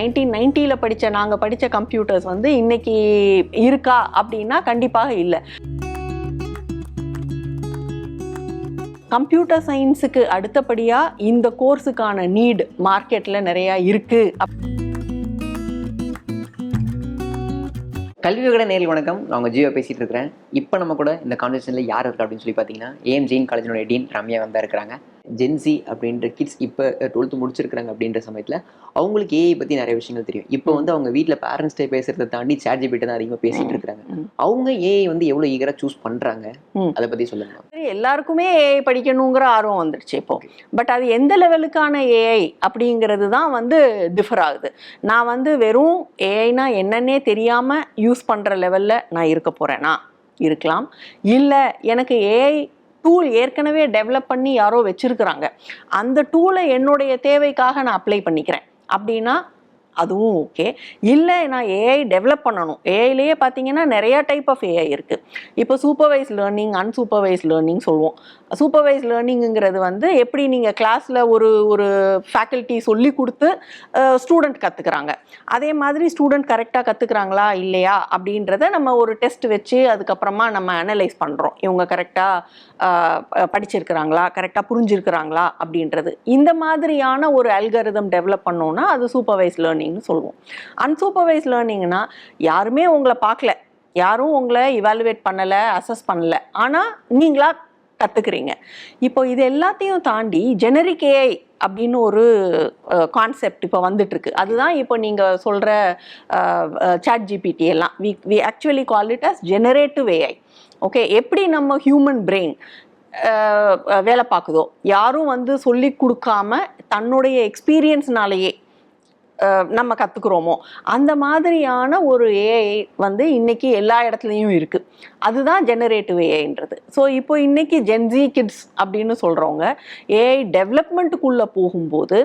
1990 நாங்கள் படித்த கம்ப்யூட்டர்ஸ் வந்து இன்னைக்கு இருக்கா அப்படின்னா கண்டிப்பாக இல்லை. கம்ப்யூட்டர் சயின்ஸுக்கு அடுத்தபடியாக இந்த கோர்ஸுக்கான நீட் மார்க்கெட்டில் நிறையா இருக்குது. கல்வி விகடன் நேயர்களுக்கு வணக்கம். நான் உங்கள் ஜீவா பேசிகிட்டு இருக்கிறேன். இப்போ நம்ம கூட இந்த கான்வர்சேஷனில் யார் இருக்கா அப்படின்னு சொல்லி பார்த்தீங்கன்னா ஏஎம் ஜெயின் காலேஜினுடைய டீன் ரம்யா வந்தா இருக்கிறாங்க. ஜென்சி அப்படின்ற கிட்ஸ் இப்போ 12th முடிச்சிருக்கிறாங்க அப்படின்ற சமயத்தில் அவங்களுக்கு ஏஐ பற்றி நிறைய விஷயங்கள் தெரியும். இப்போ வந்து அவங்க வீட்டில் பேரண்ட்ஸ்டே பேசுகிறத தாண்டி ChatGPT தான் அதிகமாக பேசிகிட்டு இருக்கிறாங்க. அவங்க ஏஐ வந்து எவ்வளோ ஈகராக சூஸ் பண்ணுறாங்க, அதை பற்றி சொல்லுங்க. எல்லாருக்குமே ஏஐ படிக்கணுங்கிற ஆர்வம் வந்துடுச்சு இப்போ. பட் அது எந்த லெவலுக்கான ஏஐ அப்படிங்கிறது தான் வந்து டிஃபர் ஆகுது. நான் வந்து வெறும் ஏஐனா என்னன்னே தெரியாமல் யூஸ் பண்ணுற லெவலில் நான் இருக்க போகிறேன்னா இருக்கலாம். இல்லை எனக்கு ஏஐ டூல் ஏற்கனவே டெவலப் பண்ணி யாரோ வச்சுருக்குறாங்க, அந்த டூலை என்னுடைய தேவைக்காக நான் அப்ளை பண்ணிக்கிறேன் அப்படின்னா அதுவும் ஓகே. இல்லை நான் ஏஐ டெவலப் பண்ணணும். ஏஐலேயே பார்த்தீங்கன்னா நிறையா டைப் ஆஃப் ஏஐ இருக்குது. இப்போ சூப்பர்வைஸ் லேர்னிங், அன்சூப்பர்வைஸ் லேர்னிங் சொல்லுவோம். சூப்பர்வைஸ் லேர்னிங்கிறது வந்து எப்படி நீங்கள் கிளாஸில் ஒரு ஃபேக்கல்ட்டி சொல்லி கொடுத்து ஸ்டூடெண்ட் கற்றுக்குறாங்க, அதே மாதிரி ஸ்டூடெண்ட் கரெக்டாக கற்றுக்குறாங்களா இல்லையா அப்படின்றத நம்ம ஒரு டெஸ்ட் வச்சு அதுக்கப்புறமா நம்ம அனலைஸ் பண்ணுறோம். இவங்க கரெக்டாக படிச்சிருக்கிறாங்களா, கரெக்டாக புரிஞ்சிருக்கிறாங்களா அப்படின்றது. இந்த மாதிரியான ஒரு அல்காரிதம் டெவலப் பண்ணோன்னா அது சூப்பர்வைஸ் லேர்னிங்னு சொல்லுவோம். அன்சூப்பர்வைஸ் லேர்னிங்னா யாருமே உங்களை பார்க்கல, யாரும் உங்களை இவாலுவேட் பண்ணலை, அசஸ் பண்ணலை, ஆனால் நீங்களா கற்றுக்குறீங்க. இப்போ இது எல்லாத்தையும் தாண்டி ஜெனரிக் ஏஐ அப்படின்னு ஒரு கான்செப்ட் இப்போ வந்துட்டுருக்கு. அதுதான் இப்போ நீங்கள் சொல்கிற ChatGPT எல்லாம் we actually call it as generative AI. Okay, எப்படி நம்ம ஹியூமன் பிரெயின் வேலை பார்க்குதோ, யாரும் வந்து சொல்லி கொடுக்காம தன்னுடைய எக்ஸ்பீரியன்ஸ்னாலேயே நம்ம கற்றுக்குறோமோ அந்த மாதிரியான ஒரு ஏஐ வந்து இன்றைக்கி எல்லா இடத்துலையும் இருக்குது. அதுதான் ஜெனரேட்டிவ் ஏஐன்றது. ஸோ இப்போ இன்றைக்கி ஜென்சி கிட்ஸ் அப்படின்னு சொல்கிறவங்க ஏஐ டெவலப்மெண்ட்டுக்குள்ளே போகும்போது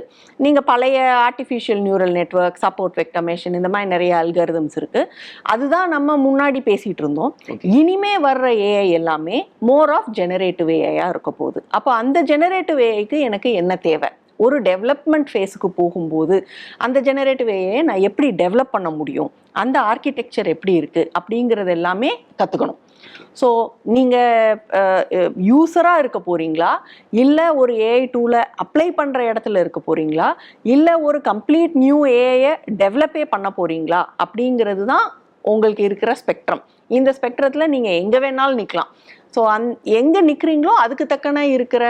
நீங்கள் பழைய artificial neural network, support vector machine, இந்த மாதிரி நிறைய அல்காரிதம்ஸ் இருக்குது. அதுதான் நம்ம முன்னாடி பேசிகிட்டு இருந்தோம். இனிமே வர்ற ஏஐ எல்லாமே மோர் ஆஃப் ஜெனரேட்டிவ் ஏஐயாக இருக்க போகுது. அப்போ அந்த ஜெனரேட்டிவ் ஏஐக்கு எனக்கு என்ன தேவை? ஒரு டெவலப்மெண்ட் ஃபேஸுக்கு போகும்போது அந்த ஜெனரேட்டிவ் ஏஐ நான் எப்படி டெவலப் பண்ண முடியும், அந்த ஆர்கிடெக்சர் எப்படி இருக்குது அப்படிங்கிறது எல்லாமே கற்றுக்கணும். ஸோ நீங்கள் யூஸராக இருக்க போகிறீங்களா, இல்லை ஒரு ஏஐ டூலை அப்ளை பண்ணுற இடத்துல இருக்க போகிறீங்களா, இல்லை ஒரு கம்ப்ளீட் நியூ ஏஐயை டெவலப்பே பண்ண போகிறீங்களா அப்படிங்கிறது தான் உங்களுக்கு இருக்கிற ஸ்பெக்ட்ரம். இந்த ஸ்பெக்ட்ரத்தில் நீங்கள் எங்கே வேணாலும் நிற்கலாம். ஸோ எங்கே நிற்கிறீங்களோ அதுக்கு தக்கன இருக்கிற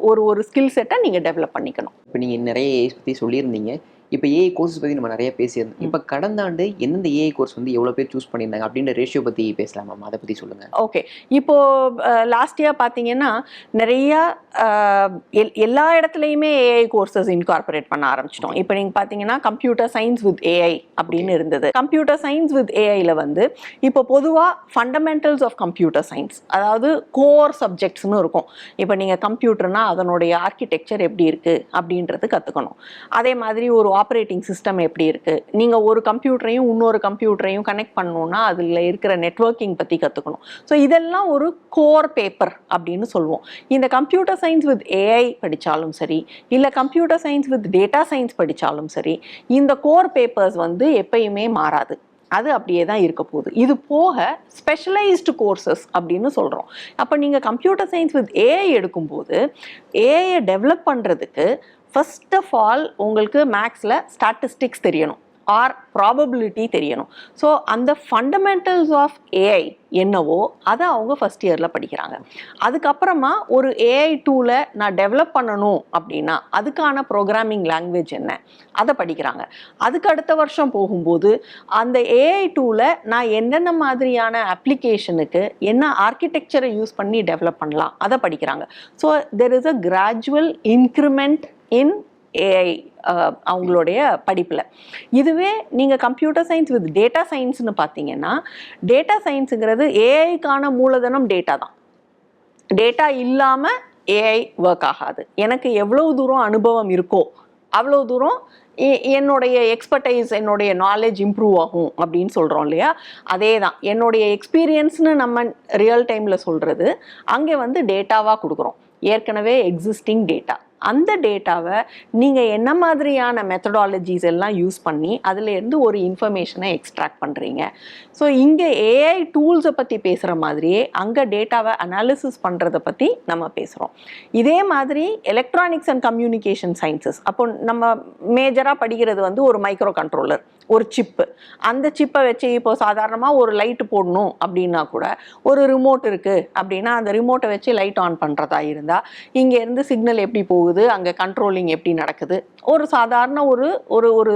ஒரு ஸ்கில் செட்டை நீங்கள் டெவலப் பண்ணிக்கணும். இப்போ நீங்கள் நிறைய ஏஐ பற்றி சொல்லியிருந்தீங்க. இப்போ ஏஐ கோர்ஸஸ் பற்றி நம்ம நிறைய பேசியிருந்தோம். இப்போ கடந்த ஆண்டு எந்தெந்த ஏஐ கோர்ஸ் வந்து எவ்வளோ பேர் சூஸ் பண்ணியிருந்தாங்க அப்படின்ற ரேஷியோ பற்றி பேசலாம் மேம், அதை பற்றி சொல்லுங்கள். ஓகே, இப்போது லாஸ்ட் இயர் பார்த்தீங்கன்னா நிறையா எல்லா இடத்துலையுமே ஏஐ கோர்சஸ் இன்கார்பரேட் பண்ண ஆரம்பிச்சிட்டோம். இப்போ நீங்கள் பார்த்தீங்கன்னா கம்ப்யூட்டர் சயின்ஸ் வித் ஏஐ அப்படின்னு இருந்தது. கம்ப்யூட்டர் சயின்ஸ் வித் ஏஐயில் வந்து இப்போ பொதுவாக ஃபண்டமெண்டல்ஸ் ஆஃப் கம்ப்யூட்டர் சயின்ஸ், அதாவது கோர் சப்ஜெக்ட்ஸ்னு இருக்கும். இப்போ நீங்கள் கம்ப்யூட்டர்னா அதனுடைய ஆர்கிடெக்சர் எப்படி இருக்குது அப்படின்றது கற்றுக்கணும். அதே மாதிரி ஒரு ஆப்ரேட்டிங் சிஸ்டம் எப்படி இருக்குது, நீங்கள் ஒரு கம்ப்யூட்டரையும் இன்னொரு கம்ப்யூட்டரையும் கனெக்ட் பண்ணணுன்னா அதில் இருக்கிற நெட்வொர்க்கிங் பற்றி கற்றுக்கணும். ஸோ இதெல்லாம் ஒரு கோர் பேப்பர் அப்படின்னு சொல்லுவோம். இந்த கம்ப்யூட்டர் சயின்ஸ் வித் ஏஐ படித்தாலும் சரி, இல்லை computer science with data science படித்தாலும் சரி, இந்த கோர் பேப்பர்ஸ் வந்து எப்பயுமே மாறாது. அது அப்படியே தான் இருக்க போகுது. இது போக ஸ்பெஷலைஸ்டு கோர்சஸ் அப்படின்னு சொல்கிறோம். அப்போ நீங்கள் கம்ப்யூட்டர் சயின்ஸ் வித் ஏஐ எடுக்கும்போது ஏஐயை டெவலப் பண்ணுறதுக்கு ஃபர்ஸ்ட் ஆஃப் ஆல் உங்களுக்கு மேக்ஸில் ஸ்டாட்டிஸ்டிக்ஸ் தெரியணும், ஆர் ப்ராபபிலிட்டி தெரியணும். ஸோ அந்த ஃபண்டமெண்டல்ஸ் ஆஃப் ஏஐ என்னவோ அதை அவங்க ஃபஸ்ட் இயரில் படிக்கிறாங்க. அதுக்கப்புறமா ஒரு ஏஐ டூலை நான் டெவலப் பண்ணணும் அப்படின்னா அதுக்கான ப்ரோக்ராமிங் லாங்குவேஜ் என்ன, அதை படிக்கிறாங்க. அதுக்கு அடுத்த வருஷம் போகும்போது அந்த ஏஐ டூலை நான் என்னென்ன மாதிரியான அப்ளிகேஷனுக்கு என்ன ஆர்கிடெக்சரை யூஸ் பண்ணி டெவலப் பண்ணலாம் அதை படிக்கிறாங்க. So there is a gradual increment in AI அவங்களுடைய படிப்பில். இதுவே நீங்கள் கம்ப்யூட்டர் சயின்ஸ் வித் டேட்டா சயின்ஸ்னு பார்த்தீங்கன்னா, டேட்டா சயின்ஸுங்கிறது ஏஐக்கான மூலதனம் டேட்டா தான். டேட்டா இல்லாமல் ஏஐ ஒர்க் ஆகாது. எனக்கு எவ்வளோ தூரம் அனுபவம் இருக்கோ அவ்வளோ தூரம் என்னுடைய எக்ஸ்பர்டைஸ், என்னுடைய நாலேஜ் இம்ப்ரூவ் ஆகும் அப்படின்னு சொல்கிறோம் இல்லையா, அதே தான் என்னுடைய எக்ஸ்பீரியன்ஸ்னு நம்ம ரியல் டைமில் சொல்கிறது. அங்கே வந்து டேட்டாவாக கொடுக்குறோம், ஏற்கனவே எக்ஸிஸ்டிங் டேட்டா. அந்த டேட்டாவை நீங்கள் என்ன மாதிரியான மெத்தடாலஜிஸ் எல்லாம் யூஸ் பண்ணி அதுலேருந்து ஒரு இன்ஃபர்மேஷனை எக்ஸ்ட்ராக்ட் பண்ணுறீங்க. ஸோ இங்கே ஏஐ டூல்ஸை பற்றி பேசுகிற மாதிரியே அங்கே டேட்டாவை அனாலிசிஸ் பண்ணுறதை பற்றி நம்ம பேசுகிறோம். இதே மாதிரி எலக்ட்ரானிக்ஸ் அண்ட் கம்யூனிகேஷன் சயின்சஸ், அப்போ நம்ம மேஜராக படிக்கிறது வந்து ஒரு மைக்ரோ கண்ட்ரோலர், ஒரு சிப்பு. அந்த சிப்பை வச்சு இப்போ சாதாரணமாக ஒரு லைட்டு போடணும் அப்படின்னா கூட ஒரு ரிமோட் இருக்குது அப்படின்னா அந்த ரிமோட்டை வச்சு லைட் ஆன் பண்ணுறதா இருந்தால் இங்கேருந்து சிக்னல் எப்படி போகுது, அங்கே கண்ட்ரோலிங் எப்படி நடக்குது, ஒரு சாதாரண ஒரு ஒரு ஒரு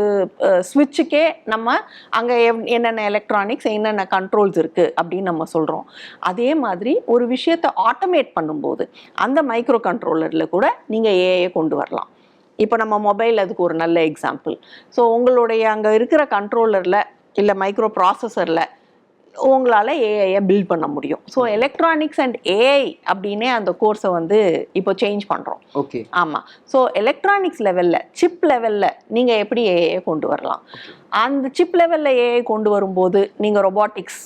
ஸ்விட்சுக்கே நம்ம அங்கே என்னென்ன எலக்ட்ரானிக்ஸ் என்னென்ன கண்ட்ரோல்ஸ் இருக்குது அப்படின்னு நம்ம சொல்கிறோம். அதே மாதிரி ஒரு விஷயத்தை ஆட்டோமேட் பண்ணும்போது அந்த மைக்ரோ கண்ட்ரோலரில் கூட நீங்கள் ஏஐ கொண்டு வரலாம். இப்போ நம்ம மொபைல் அதுக்கு ஒரு நல்ல எக்ஸாம்பிள். ஸோ உங்களுடைய அங்கே இருக்கிற கண்ட்ரோலரில் இல்லை மைக்ரோ ப்ராசஸரில் உங்களால் ஏஐயை பில்ட் பண்ண முடியும். ஸோ எலக்ட்ரானிக்ஸ் அண்ட் ஏஐ அப்படின்னே அந்த கோர்ஸை வந்து இப்போ சேஞ்ச் பண்ணுறோம். ஓகே, ஆமாம். ஸோ எலக்ட்ரானிக்ஸ் லெவலில், சிப் லெவலில் நீங்கள் எப்படி ஏஐயை கொண்டு வரலாம். அந்த சிப் லெவலில் ஏஐ கொண்டு வரும்போது நீங்கள் ரொபாட்டிக்ஸ்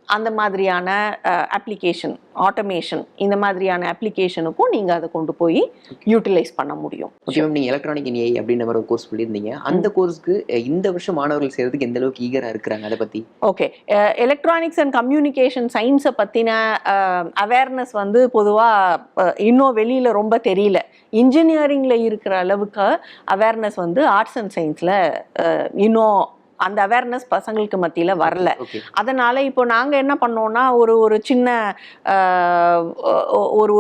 அந்த மாதிரியான அப்ளிகேஷன், ஆட்டோமேஷன், இந்த மாதிரியான அப்ளிகேஷனுக்கும் நீங்கள் அதை கொண்டு போய் யூட்டிலைஸ் பண்ண முடியும். ஓகே மேம், நீங்கள் எலக்ட்ரானிக் இன் ஏஐ அப்படின்ற மாதிரி ஒரு கோர்ஸ் சொல்லியிருந்தீங்க. அந்த கோர்ஸ்க்கு இந்த வருஷம் மாணவர்கள் செய்கிறதுக்கு எந்த அளவுக்கு ஈகராக இருக்கிறாங்க, அதை பற்றி? ஓகே, எலக்ட்ரானிக்ஸ் அண்ட் கம்யூனிகேஷன் சயின்ஸை பற்றின அவேர்னஸ் வந்து பொதுவாக இன்னும் வெளியில் ரொம்ப தெரியல. இன்ஜினியரிங்கில் இருக்கிற அளவுக்கு அவேர்னஸ் வந்து ஆர்ட்ஸ் அண்ட் சயின்ஸில் இன்னும் அந்த அவேர்னஸ் பசங்களுக்கு மத்தியில் வரல. அதனால் இப்போ நாங்கள் என்ன பண்ணோம்னா ஒரு சின்ன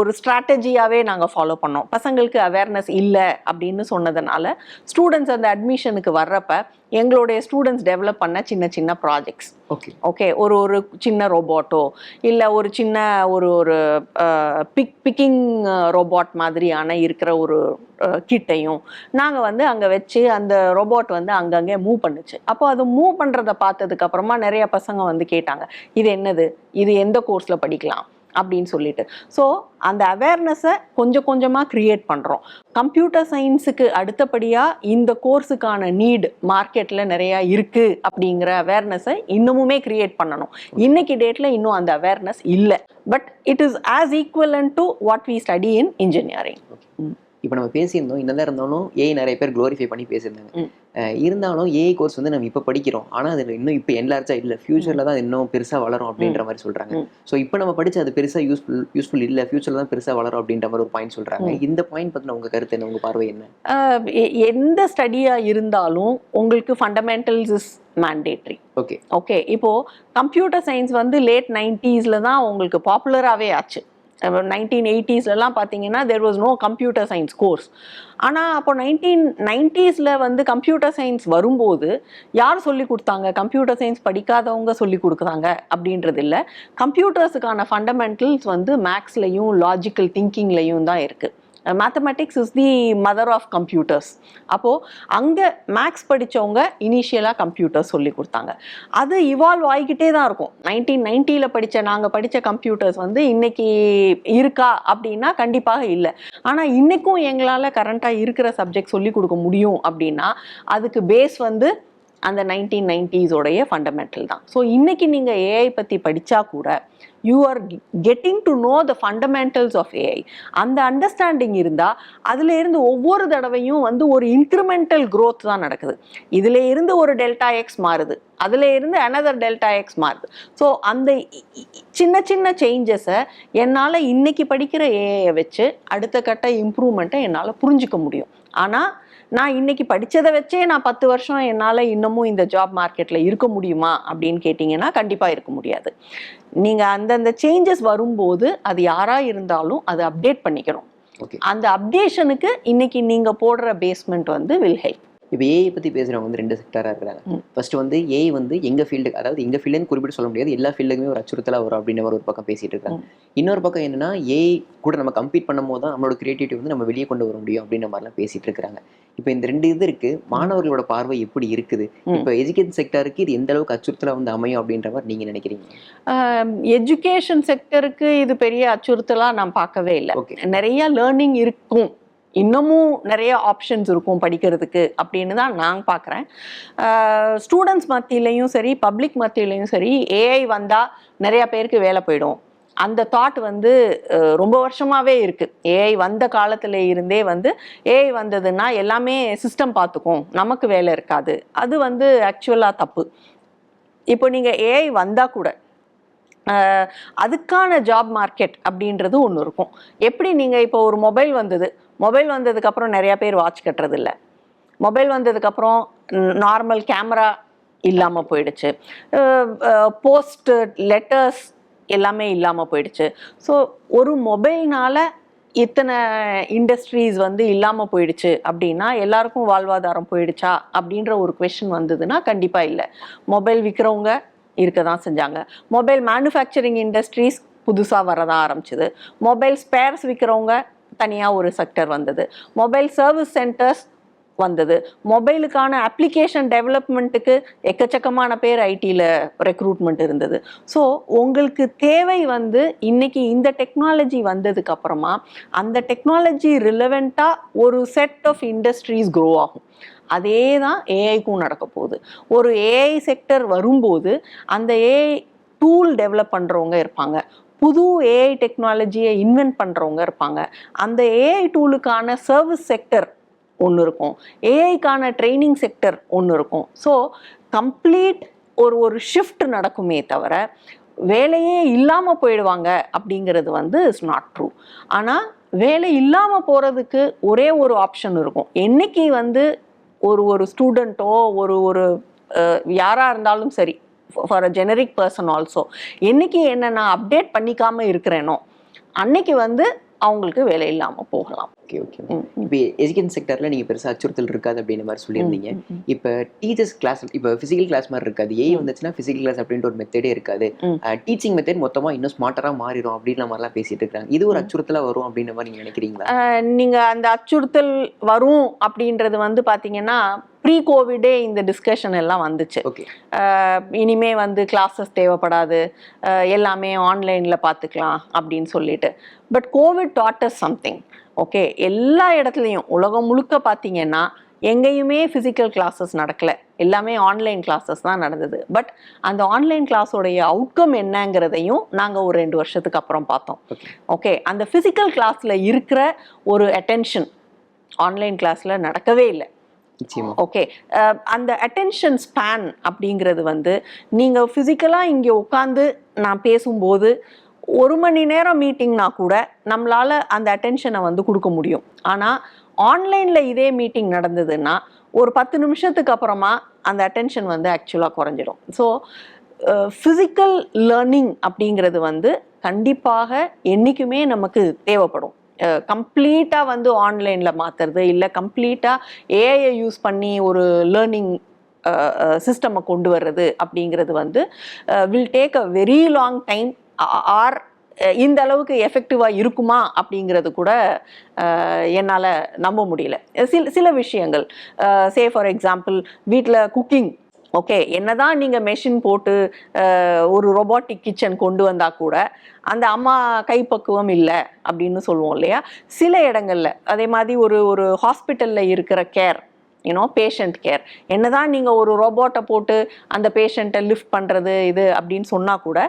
ஒரு ஸ்ட்ராட்டஜியாகவே நாங்கள் ஃபாலோ பண்ணோம். பசங்களுக்கு அவேர்னஸ் இல்லை அப்படின்னு சொன்னதுனால ஸ்டூடெண்ட்ஸ் அந்த அட்மிஷனுக்கு வர்றப்ப எங்களுடைய ஸ்டூடெண்ட்ஸ் டெவலப் பண்ண சின்ன சின்ன ப்ராஜெக்ட்ஸ், ஓகே, ஒரு சின்ன ரோபோட்டோ இல்லை ஒரு சின்ன ஒரு பிக்கிங் ரோபோட் மாதிரியான இருக்கிற ஒரு கிட்டையும் நாங்கள் வந்து அங்கே வச்சு அந்த ரோபோட் வந்து அங்கங்கே மூவ் பண்ணுச்சு. அப்போ அது மூவ் பண்ணுறதை பார்த்ததுக்கு அப்புறமா நிறைய பசங்க வந்து கேட்டாங்க, இது என்னது, இது எந்த கோர்ஸில் படிக்கலாம் அப்படின்னு சொல்லிட்டு. ஸோ அந்த அவேர்னஸை கொஞ்சம் கொஞ்சமாக க்ரியேட் பண்ணுறோம். கம்ப்யூட்டர் சயின்ஸுக்கு அடுத்தபடியாக இந்த கோர்ஸுக்கான நீட் மார்க்கெட்டில் நிறையா இருக்குது அப்படிங்கிற அவேர்னஸை இன்னமுமே க்ரியேட் பண்ணணும். இன்னைக்கு டேட்டில் இன்னும் அந்த அவேர்னஸ் இல்லை. But it is as equivalent to what we study in engineering. இப்போ நம்ம பேசியிருந்தோம், என்னதான் இருந்தாலும் ஏஐ நிறைய பேர் க்ளோரிஃபை பண்ணி பேசியிருந்தாங்க. இருந்தாலும் ஏஐ கோர்ஸ் வந்து நம்ம இப்போ படிக்கிறோம், ஆனால் அது இன்னும் இப்போ என்லார்ஜாக இல்லை, ஃபியூச்சரில் தான் இன்னும் பெருசாக வளரும் அப்படின்ற மாதிரி சொல்கிறாங்க. ஸோ இப்போ நம்ம படித்து அது பெருசாக யூஸ்ஃபுல் இல்லை, ஃபியூச்சரில் தான் பெருசாக வளரும் அப்படின்ற மாதிரி ஒரு பாயிண்ட் சொல்கிறாங்க. இந்த பாயிண்ட் பற்றின உங்கள் கருத்து என்ன, உங்கள் பார்வை என்ன? எந்த ஸ்டடியாக இருந்தாலும் உங்களுக்கு fundamentals is mandatory. Okay okay, இப்போது கம்ப்யூட்டர் சயின்ஸ் வந்து லேட் 90s தான் உங்களுக்கு பாப்புலராகவே ஆச்சு. 1980s பார்த்தீங்கன்னா there was no computer science course. ஆனால் அப்போ 1990s வந்து கம்ப்யூட்டர் சயின்ஸ் வரும்போது யார் சொல்லி கொடுத்தாங்க? கம்ப்யூட்டர் சயின்ஸ் படிக்காதவங்க சொல்லி கொடுக்குறாங்க அப்படின்றது இல்லை. கம்ப்யூட்டர்ஸுக்கான ஃபண்டமெண்டல்ஸ் வந்து மேக்ஸ்லையும் லாஜிக்கல் திங்கிங்லையும் தான் இருக்குது. Mathematics is the mother of computers. அப்போது அங்கே மேக்ஸ் படித்தவங்க இனிஷியலாக கம்ப்யூட்டர்ஸ் சொல்லி கொடுத்தாங்க. அது இவால்வ் ஆகிக்கிட்டே தான் இருக்கும். 1990 நாங்கள் படித்த கம்ப்யூட்டர்ஸ் வந்து இன்னைக்கு இருக்கா அப்படின்னா கண்டிப்பாக இல்லை. ஆனால் இன்றைக்கும் எங்களால் கரண்ட்டாக இருக்கிற சப்ஜெக்ட் சொல்லி கொடுக்க முடியும் அப்படின்னா அதுக்கு பேஸ் வந்து அந்த 1990s ஃபண்டமெண்டல் தான். ஸோ இன்றைக்கி நீங்கள் ஏஐ பற்றி படித்தா கூட you are getting to know the fundamentals of AI. அந்த அண்டர்ஸ்டாண்டிங் இருந்தால் அதில் இருந்து ஒவ்வொரு தடவையும் வந்து ஒரு இன்க்ரிமெண்டல் growth தான் நடக்குது. இதில் இருந்து ஒரு டெல்டா எக்ஸ் மாறுது, அதில் இருந்து another டெல்டா எக்ஸ் மாறுது. ஸோ அந்த சின்ன சின்ன சேஞ்சஸை என்னால் இன்னைக்கு படிக்கிற ஏஐயை வச்சு அடுத்த கட்ட இம்ப்ரூவ்மெண்ட்டை என்னால் புரிஞ்சிக்க முடியும். ஆனால் நான் இன்னைக்கு படித்ததை வச்சே நான் 10 வருஷம் என்னால் இன்னமும் இந்த ஜாப் மார்க்கெட்டில் இருக்க முடியுமா அப்படின்னு கேட்டிங்கன்னா கண்டிப்பாக இருக்க முடியாது. நீங்கள் அந்தந்த சேஞ்சஸ் வரும்போது அது யாராக இருந்தாலும் அதை அப்டேட் பண்ணிக்கணும். அந்த அப்டேஷனுக்கு இன்னைக்கு நீங்கள் போடுற பேஸ்மெண்ட் வந்து வில் ஹெல்ப். இப்போ ஏஐ பற்றி பேசுகிறவங்க வந்து 2 செக்டராக இருக்கிறாங்க. ஃபர்ஸ்ட் வந்து ஏஐ வந்து எங்கள் ஃபீல்டுக்கு, அதாவது எங்கள் ஃபீல்டுன்னு குறிப்பிட்டு சொல்ல முடியாது, எல்லா ஃபீல்டுக்குமே ஒரு அச்சுறுத்தலாக வரும் அப்படின்ற மாதிரி ஒரு பக்கம் பேசிகிட்டு இருக்காங்க. இன்னொரு பக்கம் என்னன்னா ஏஐ கூட நம்ம கம்பீட் பண்ணும் போது தான் நம்மளோட கிரியேட்டிவிட்டி வந்து நம்ம வெளியே கொண்டு வர முடியும் அப்படின்ற மாதிரிலாம் பேசிகிட்டு இருக்கிறாங்க. இப்போ இந்த 2 இது இருக்குது. மாணவர்களோட பார்வை எப்படி இருக்குது? இப்போ எஜுகேஷன் செக்டருக்கு இது எந்த அளவுக்கு அச்சுறுத்தலாக வந்து அமையும் அப்படின்ற மாதிரி நீங்கள் நினைக்கிறீங்க? எஜுகேஷன் செக்டருக்கு இது பெரிய அச்சுறுத்தலாக நான் பார்க்கவே இல்லை. நிறைய லேர்னிங் இருக்கும், இன்னமும் நிறைய ஆப்ஷன்ஸ் இருக்கும் படிக்கிறதுக்கு அப்படின்னு தான் நான் பார்க்குறேன். ஸ்டூடெண்ட்ஸ் மத்தியிலையும் சரி, பப்ளிக் மத்தியிலையும் சரி, ஏஐ வந்தால் நிறையா பேருக்கு வேலை போயிடும் அந்த தாட் வந்து ரொம்ப வருஷமாவே இருக்கு. ஏஐ வந்த காலத்துல இருந்தே வந்து ஏஐ வந்ததுன்னா எல்லாமே சிஸ்டம் பார்த்துக்கும், நமக்கு வேலை இருக்காது. அது வந்து ஆக்சுவலா தப்பு. இப்போ நீங்க ஏஐ வந்தா கூட அதுக்கான ஜாப் மார்க்கெட் அப்படின்றது ஒன்று இருக்கும். எப்படி நீங்கள் இப்போ ஒரு மொபைல் வந்ததுக்கப்புறம் நிறைய பேர் வாட்ச் கட்டுறது இல்லை. மொபைல் வந்ததுக்கப்புறம் நார்மல் கேமரா இல்லாமல் போயிடுச்சு, போஸ்ட் லெட்டர்ஸ் எல்லாமே இல்லாமல் போயிடுச்சு. ஸோ ஒரு மொபைல்னால இத்தனை இண்டஸ்ட்ரீஸ் வந்து இல்லாமல் போயிடுச்சு அப்படின்னா எல்லாருக்கும் வாழ்வாதாரம் போயிடுச்சா அப்படின்ற ஒரு கொஷின் வந்ததுன்னா கண்டிப்பாக இல்லை. மொபைல் விற்கிறவங்க இருக்க தான் செஞ்சாங்க. மொபைல் மேனுஃபேக்சரிங் இண்டஸ்ட்ரீஸ் புதுசாக வரதான் ஆரம்பிச்சுது. மொபைல் ஸ்பேர்ஸ் விற்கிறவங்க தனியாக ஒரு செக்டர் வந்தது. மொபைல் சர்வீஸ் சென்டர்ஸ் வந்தது. மொபைலுக்கான அப்ளிகேஷன் டெவலப்மெண்ட்டுக்கு எக்கச்சக்கமான பேர் ஐடியில் ரெக்ரூட்மெண்ட் இருந்தது. ஸோ உங்களுக்கு தேவை வந்து இன்னைக்கு இந்த டெக்னாலஜி வந்ததுக்கு அப்புறமா அந்த டெக்னாலஜி ரிலவெண்ட்டாக ஒரு செட் ஆஃப் இண்டஸ்ட்ரீஸ் க்ரோ ஆகும். அதே தான் ஏஐக்கும் நடக்க போகுது. ஒரு ஏஐ செக்டர் வரும்போது அந்த ஏஐ டூல் டெவலப் பண்ணுறவங்க இருப்பாங்க, புது ஏஐ டெக்னாலஜியை இன்வென்ட் பண்ணுறவங்க இருப்பாங்க. அந்த ஏஐ டூலுக்கான சர்வீஸ் செக்டர் ஒன்று இருக்கும், ஏஐக்கான ட்ரைனிங் செக்டர் ஒன்று இருக்கும். ஸோ கம்ப்ளீட் ஒரு ஷிஃப்ட் நடக்குமே தவிர வேலையே இல்லாமல் போயிடுவாங்க அப்படிங்கிறது வந்து இட்ஸ் நாட் ட்ரூ. ஆனால் வேலை இல்லாமல் போகிறதுக்கு ஒரே ஒரு ஆப்ஷன் இருக்கும். என்னைக்கு வந்து ஒரு ஸ்டூடெண்ட்டோ ஒரு யாராக இருந்தாலும் சரி, for a generic person also, என்னைக்கு என்ன நான் அப்டேட் பண்ணிக்காமல் இருக்கிறேனோ அன்னைக்கு வந்து அவங்களுக்கு வேலை இல்லாமல் போகலாம். Okay okay. இப்போ எஜுகேஷன் செக்டரில் நீங்கள் பெருசாக அச்சுறுத்தல் இருக்காது அப்படின்ற மாதிரி சொல்லியிருந்தீங்க. இப்போ டீச்சர்ஸ் கிளாஸ், இப்போ ஃபிசிக்கல் கிளாஸ் மாதிரி இருக்காது, ஏஐ வந்துச்சுன்னா ஃபிசிக்கல் கிளாஸ் அப்படின்ற ஒரு மெத்தடே இருக்காது, டீச்சிங் மெத்தட் மொத்தமாக இன்னும் ஸ்மார்ட்டராக மாறிடும் அப்படின்ற மாதிரிலாம் பேசிட்டு இருக்காங்க. இது ஒரு அச்சுறுத்தலாக வரும் அப்படின்ற மாதிரி நீங்கள் நினைக்கிறீங்களா? நீங்கள் அந்த அச்சுறுத்தல் வரும் அப்படின்றது வந்து பார்த்தீங்கன்னா ப்ரீ கோவிடே இந்த டிஸ்கஷன் எல்லாம் வந்துச்சு. இனிமே வந்து கிளாஸஸ் தேவைப்படாது, எல்லாமே ஆன்லைனில் பார்த்துக்கலாம் அப்படின்னு சொல்லிட்டு. But Covid dot as something. Okay, எல்லா இடத்துலையும் உலகம் முழுக்க பார்த்தீங்கன்னா எங்கேயுமே ஃபிசிக்கல் கிளாஸஸ் நடக்கலை, எல்லாமே ஆன்லைன் கிளாஸஸ் தான் நடந்தது. பட் அந்த ஆன்லைன் கிளாஸோடைய அவுட்கம் என்னங்கிறதையும் நாங்கள் ஒரு 2 வருஷத்துக்கு அப்புறம் பார்த்தோம். ஓகே, அந்த ஃபிசிக்கல் கிளாஸில் இருக்கிற ஒரு அட்டென்ஷன் ஆன்லைன் கிளாஸில் நடக்கவே இல்லை. ஓகே, அந்த அட்டென்ஷன் ஸ்பேன் அப்படிங்கிறது வந்து நீங்கள் ஃபிசிக்கலாக இங்கே உட்காந்து நான் பேசும்போது 1 மணி நேரம் மீட்டிங்னா கூட நம்மளால் அந்த அட்டென்ஷனை வந்து கொடுக்க முடியும். ஆனால் ஆன்லைனில் இதே மீட்டிங் நடந்ததுன்னா ஒரு 10 நிமிஷத்துக்கு அப்புறமா அந்த அட்டென்ஷன் வந்து ஆக்சுவலாக குறைஞ்சிடும். ஸோ ஃபிசிக்கல் லேர்னிங் அப்படிங்கிறது வந்து கண்டிப்பாக என்றைக்குமே நமக்கு தேவைப்படும். கம்ப்ளீட்டாக வந்து ஆன்லைனில் மாற்றுறது இல்லை, கம்ப்ளீட்டாக ஏஐயை யூஸ் பண்ணி ஒரு லேர்னிங் சிஸ்டமை கொண்டு வர்றது அப்படிங்கிறது வந்து will take a very long time. Or இந்த அளவுக்கு எஃபெக்டிவாக இருக்குமா அப்படிங்கிறது கூட என்னால் நம்ப முடியல. சில விஷயங்கள், சே ஃபார் எக்ஸாம்பிள் வீட்டில் குக்கிங், ஓகே, என்னதான் நீங்கள் மெஷின் போட்டு ஒரு ரொபாட்டிக் கிச்சன் கொண்டு வந்தால் கூட அந்த அம்மா கைப்பக்குவம் இல்லை அப்படின்னு சொல்லுவோம் இல்லையா. சில இடங்களில் அதே மாதிரி ஒரு ஹாஸ்பிட்டலில் இருக்கிற கேர், பேஷண்ட் கேர், என்னதான் நீங்கள் ஒரு ரோபோட்டை போட்டு அந்த பேஷண்ட்டை லிஃப்ட் பண்ணுறது இது அப்படின்னு சொன்னால் கூட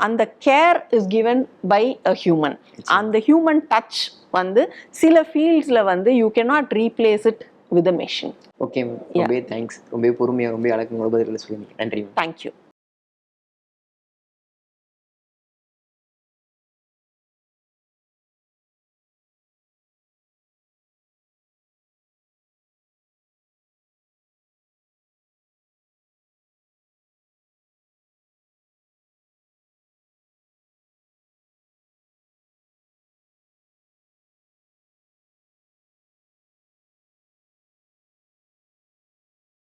அந்த care is given by a human. அந்த ஹியூமன் டச் வந்து சில ஃபீல்ட்ஸில் வந்து you cannot replace it with a machine. Okay, ரொம்ப தேங்க்ஸ். ரொம்ப பொறுமையாக ரொம்ப அழகாக பதில் சொல்லுங்க. நன்றி. தேங்க்யூ.